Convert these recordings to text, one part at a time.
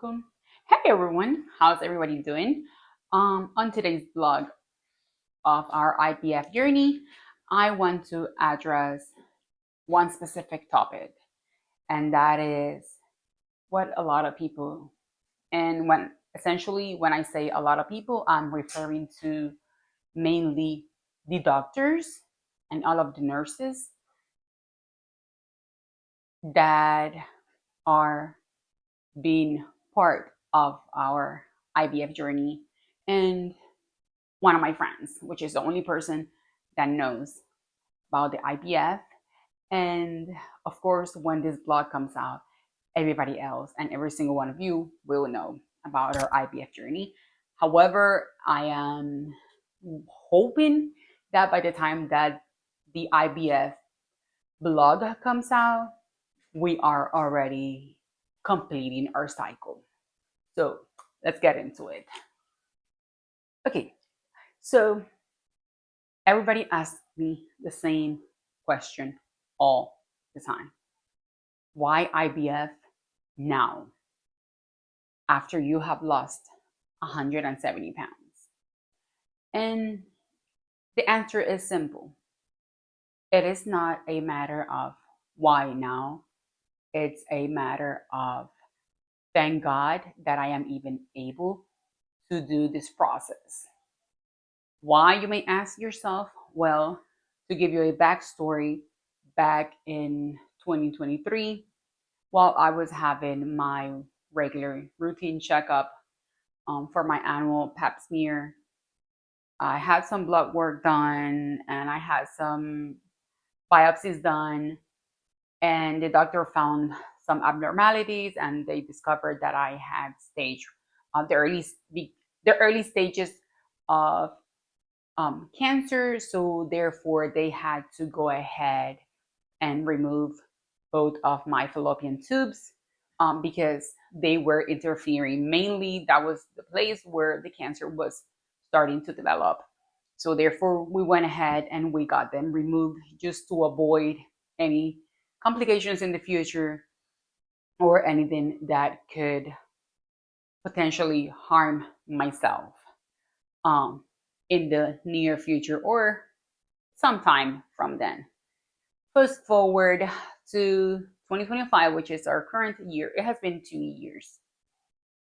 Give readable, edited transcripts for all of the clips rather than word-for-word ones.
welcome. Hey everyone, how's everybody doing? On today's vlog of our IVF journey, I want to address one specific topic, and that is what a lot of people, and when I say a lot of people, I'm referring to mainly the doctors and all of the nurses that are being part of our IVF journey, and one of my friends, which is the only person that knows about the IVF. And of course, when this vlog comes out, everybody else and every single one of you will know about our IVF journey. However, I am hoping that by the time that the IVF blog comes out, we are already completing our cycle. So let's get into it. Okay, so everybody asks me the same question all the time. Why IVF now, after you have lost 170 pounds? And the answer is simple. It is not a matter of why now. It's a matter of thank God that I am even able to do this process. Why, you may ask yourself? Well, to give you a backstory, back in 2023, while I was having my regular routine checkup for my annual pap smear, I had some blood work done and I had some biopsies done, and the doctor found some abnormalities and they discovered that I had the early stages of cancer. So therefore they had to go ahead and remove both of my fallopian tubes because they were interfering. Mainly that was the place where the cancer was starting to develop. So therefore we went ahead and we got them removed just to avoid any complications in the future or anything that could potentially harm myself in the near future or sometime from then. Fast forward to 2025, which is our current year. It has been 2 years.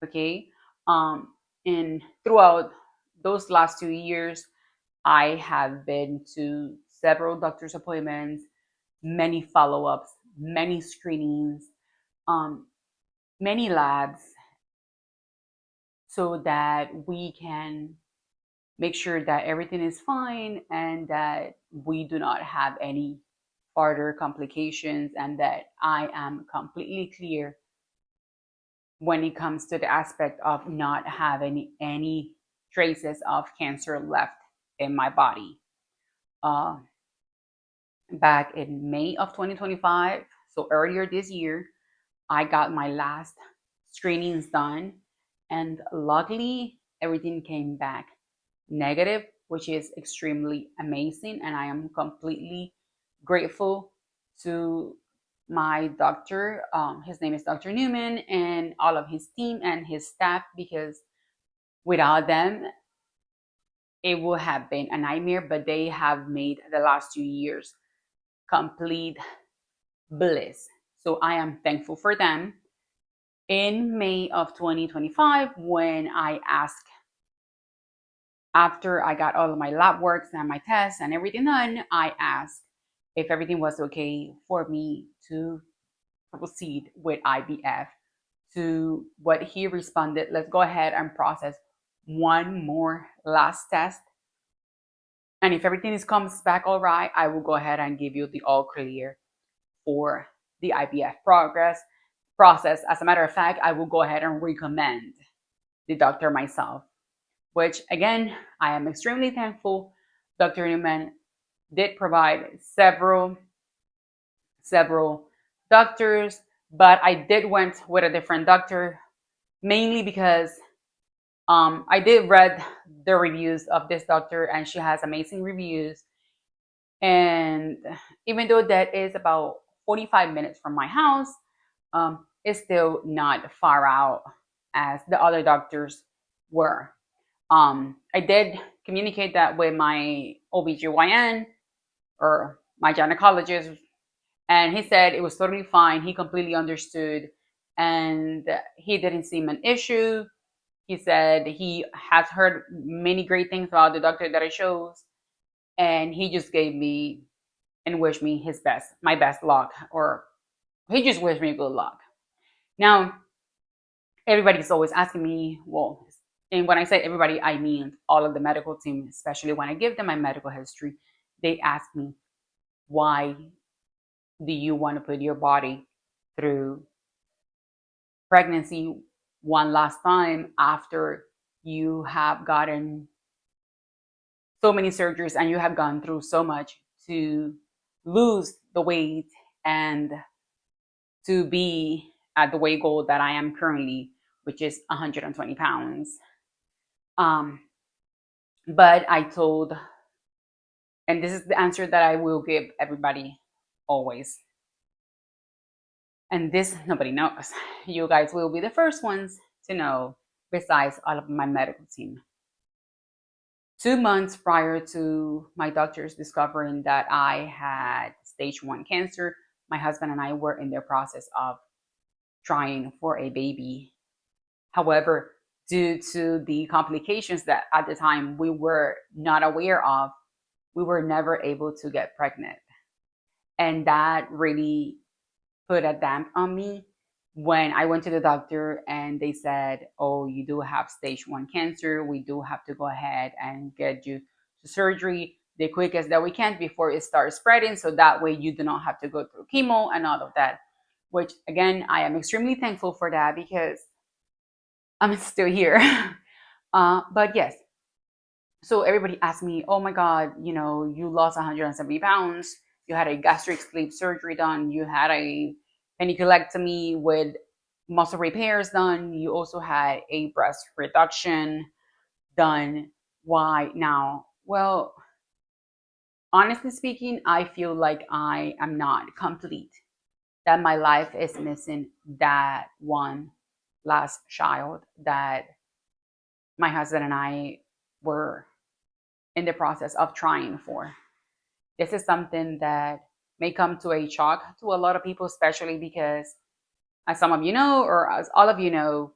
Okay. And throughout those last 2 years, I have been to several doctor's appointments, many follow-ups, many screenings, many labs, so that we can make sure that everything is fine and that we do not have any further complications, and that I am completely clear when it comes to the aspect of not having any traces of cancer left in my body. Back in May of 2025, so earlier this year, I got my last screenings done, and luckily everything came back negative, which is extremely amazing, and I am completely grateful to my doctor. His name is Dr. Newman, and all of his team and his staff, because without them it would have been a nightmare. But they have made the last 2 years complete bliss, so I am thankful for them. In May of 2025, when I asked, after I got all of my lab works and my tests and everything done, I asked if everything was okay for me to proceed with IVF. To what he responded, let's go ahead and process one more last test. And if everything comes back all right, I will go ahead and give you the all clear for the IVF process. As a matter of fact, I will go ahead and recommend the doctor myself, which again, I am extremely thankful. Dr. Newman did provide several doctors, but I did went with a different doctor, mainly because I did read the reviews of this doctor, and she has amazing reviews. And even though that is about 45 minutes from my house, it's still not far out as the other doctors were. I did communicate that with my OBGYN or my gynecologist, and he said it was totally fine. He completely understood, and he didn't seem an issue. He said he has heard many great things about the doctor that I chose, and he just gave me and wished me his best, my best luck, or he just wished me good luck. Now, everybody's always asking me, well, and when I say everybody, I mean all of the medical team, especially when I give them my medical history, they ask me, why do you want to put your body through pregnancy one last time after you have gotten so many surgeries and you have gone through so much to lose the weight and to be at the weight goal that I am currently, which is 120 pounds. But I told, and this is the answer that I will give everybody always. And this nobody knows. You guys will be the first ones to know, besides all of my medical team. 2 months prior to my doctors discovering that I had stage 1 cancer, my husband and I were in the process of trying for a baby. However, due to the complications that at the time we were not aware of, we were never able to get pregnant. And that really put a damp on me when I went to the doctor and they said, oh, you do have stage 1 cancer. We do have to go ahead and get you to surgery the quickest that we can before it starts spreading. So that way you do not have to go through chemo and all of that, which again, I am extremely thankful for that because I'm still here. But yes, so everybody asked me, oh my God, you lost 170 pounds. You had a gastric sleeve surgery done. You had a peniculectomy with muscle repairs done. You also had a breast reduction done. Why now? Well, honestly speaking, I feel like I am not complete, that my life is missing that one last child that my husband and I were in the process of trying for. This is something that may come to a shock to a lot of people, especially because, as some of you know, or as all of you know,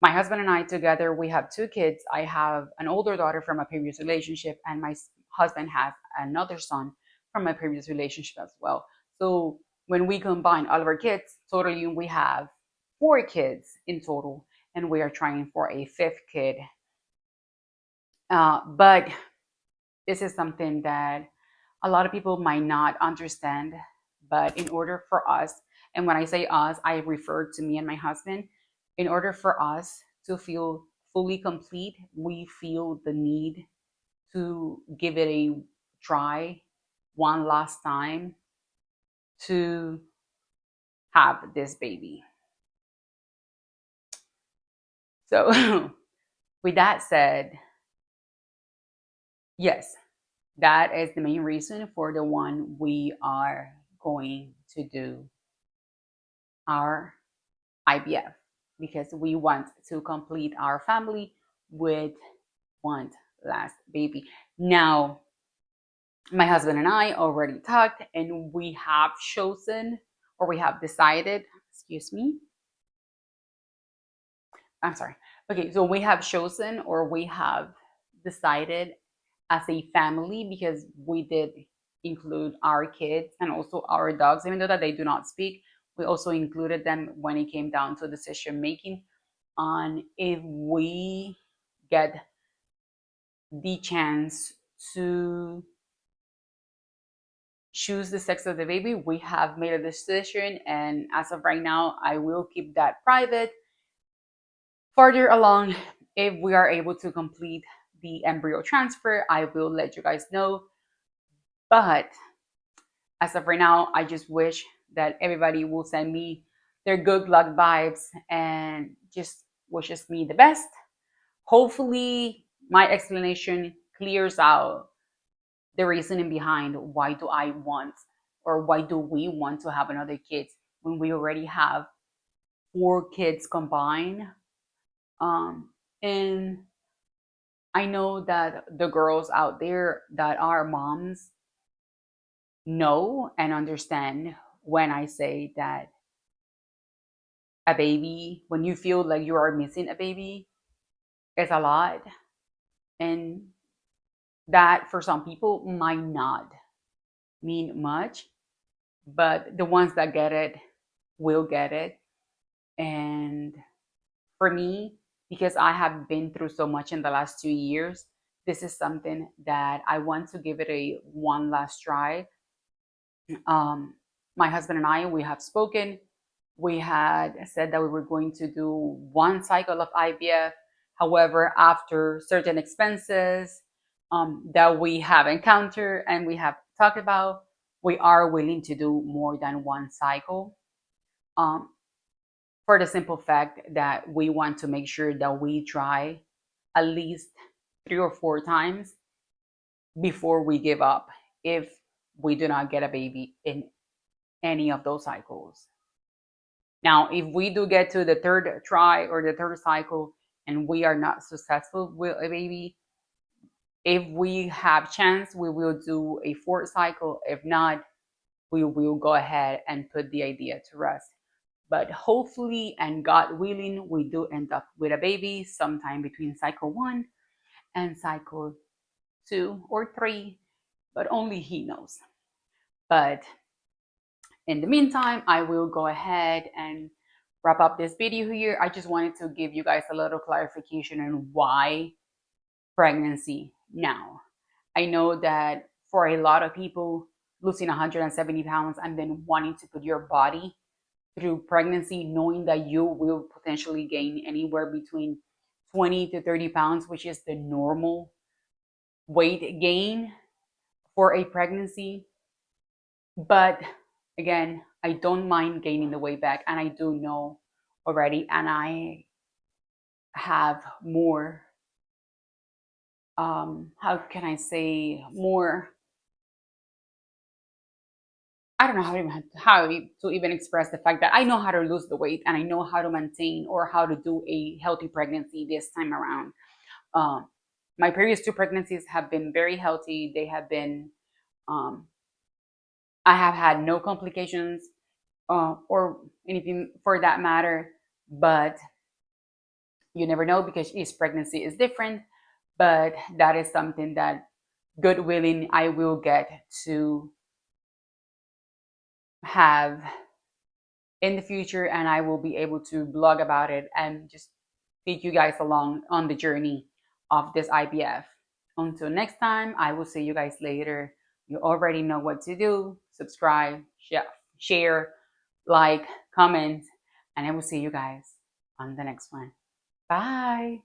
my husband and I together, we have 2 kids. I have an older daughter from a previous relationship, and my husband has another son from a previous relationship as well. So when we combine all of our kids, totally we have 4 kids in total, and we are trying for a 5th kid. But this is something that a lot of people might not understand. But in order for us, and when I say us, I refer to me and my husband, in order for us to feel fully complete, we feel the need to give it a try one last time to have this baby. So with that said, yes, that is the main reason for the one we are going to do our IVF, because we want to complete our family with one last baby. Now, my husband and I already talked, and we have chosen, or we have decided, excuse me. I'm sorry. Okay, so we have chosen, or we have decided as a family, because we did include our kids and also our dogs, even though that they do not speak. We also included them when it came down to decision making on if we get the chance to choose the sex of the baby. We have made a decision, and as of right now, I will keep that private. Further along, if we are able to complete the embryo transfer, I will let you guys know. But as of right now, I just wish that everybody will send me their good luck vibes and just wishes me the best. Hopefully, my explanation clears out the reasoning behind why do I want, or why do we want to have another kid when we already have 4 kids combined. And I know that the girls out there that are moms know and understand when I say that a baby, when you feel like you are missing a baby, is a lot. And that for some people might not mean much, but the ones that get it will get it. And for me, because I have been through so much in the last 2 years, this is something that I want to give it a one last try. Um, my husband and I, we have spoken. We had said that we were going to do one cycle of IVF. However, after certain expenses that we have encountered and we have talked about, we are willing to do more than one cycle. Um, for the simple fact that we want to make sure that we try at least 3 or 4 times before we give up if we do not get a baby in any of those cycles. Now, if we do get to the third try or the third cycle and we are not successful with a baby, if we have chance, we will do a fourth cycle. If not, we will go ahead and put the idea to rest. But hopefully and God willing, we do end up with a baby sometime between cycle 1 and cycle 2 or 3, but only He knows. But in the meantime, I will go ahead and wrap up this video here. I just wanted to give you guys a little clarification on why pregnancy now. I know that for a lot of people, losing 170 pounds and then wanting to put your body through pregnancy, knowing that you will potentially gain anywhere between 20 to 30 pounds, which is the normal weight gain for a pregnancy. But again, I don't mind gaining the weight back, and I do know already, and I have more, how can I say, more, I don't know how to even express the fact that I know how to lose the weight and I know how to maintain or how to do a healthy pregnancy this time around. My previous 2 pregnancies have been very healthy. They have been, I have had no complications or anything for that matter, but you never know because each pregnancy is different. But that is something that, good willing, I will get to have in the future, and I will be able to blog about it and just take you guys along on the journey of this IVF. Until next time, I will see you guys later. You already know what to do. Subscribe, share, like, comment, and I will see you guys on the next one. Bye.